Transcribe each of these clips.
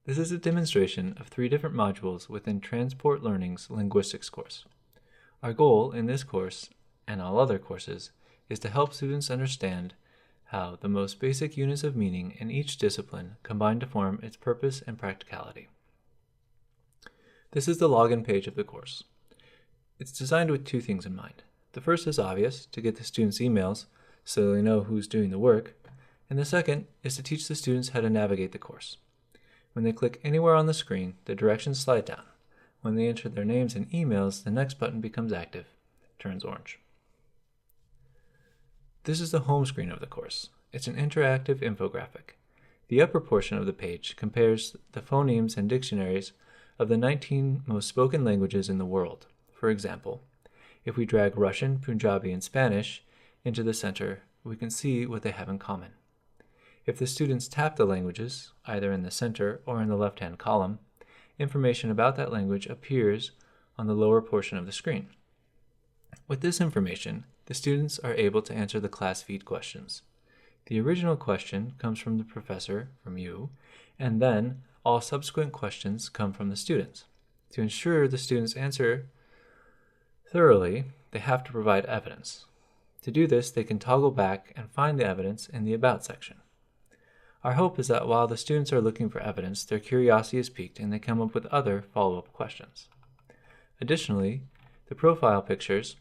This is a demonstration of 3 different modules within Transport Learning's linguistics course. Our goal in this course, and all other courses, is to help students understand how the most basic units of meaning in each discipline combine to form its purpose and practicality. This is the login page of the course. It's designed with 2 things in mind. The first is obvious, to get the students' emails so they know who's doing the work, and the second is to teach the students how to navigate the course. When they click anywhere on the screen, the directions slide down. When they enter their names and emails, the next button becomes active, turns orange. This is the home screen of the course. It's an interactive infographic. The upper portion of the page compares the phonemes and dictionaries of the 19 most spoken languages in the world. For example, if we drag Russian, Punjabi, and Spanish into the center, we can see what they have in common. If the students tap the languages, either in the center or in the left-hand column, information about that language appears on the lower portion of the screen. With this information, the students are able to answer the class feed questions. The original question comes from the professor, from you, and then all subsequent questions come from the students. To ensure the students answer thoroughly, they have to provide evidence. To do this, they can toggle back and find the evidence in the About section. Our hope is that while the students are looking for evidence, their curiosity is piqued and they come up with other follow-up questions. Additionally, the profile pictures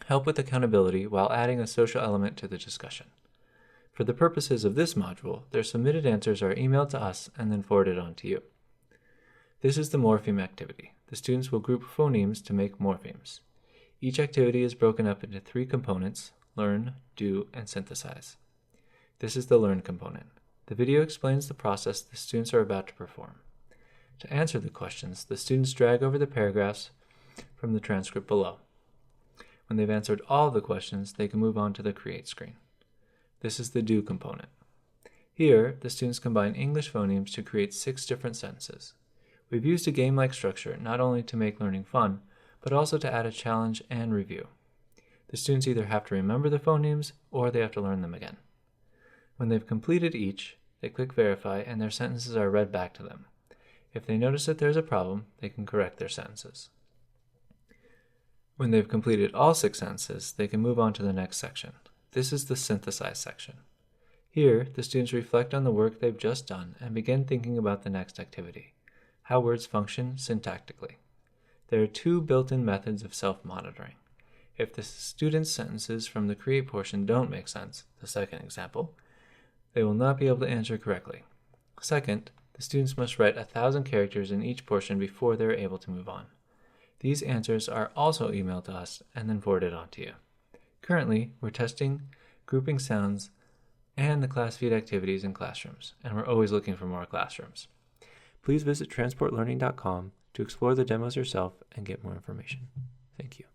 help with accountability while adding a social element to the discussion. For the purposes of this module, their submitted answers are emailed to us and then forwarded on to you. This is the morpheme activity. The students will group phonemes to make morphemes. Each activity is broken up into 3 components: learn, do, and synthesize. This is the learn component. The video explains the process the students are about to perform. To answer the questions, the students drag over the paragraphs from the transcript below. When they've answered all of the questions, they can move on to the create screen. This is the do component. Here, the students combine English phonemes to create 6 different sentences. We've used a game-like structure not only to make learning fun, but also to add a challenge and review. The students either have to remember the phonemes or they have to learn them again. When they've completed each, they click verify and their sentences are read back to them. If they notice that there's a problem, they can correct their sentences. When they've completed all 6 sentences, they can move on to the next section. This is the synthesize section. Here, the students reflect on the work they've just done and begin thinking about the next activity, how words function syntactically. There are 2 built-in methods of self-monitoring. If the student's sentences from the create portion don't make sense, the second example, they will not be able to answer correctly. Second, the students must write 1,000 characters in each portion before they are able to move on. These answers are also emailed to us and then forwarded on to you. Currently, we're testing grouping sounds and the class feed activities in classrooms, and we're always looking for more classrooms. Please visit transportlearning.com to explore the demos yourself and get more information. Thank you.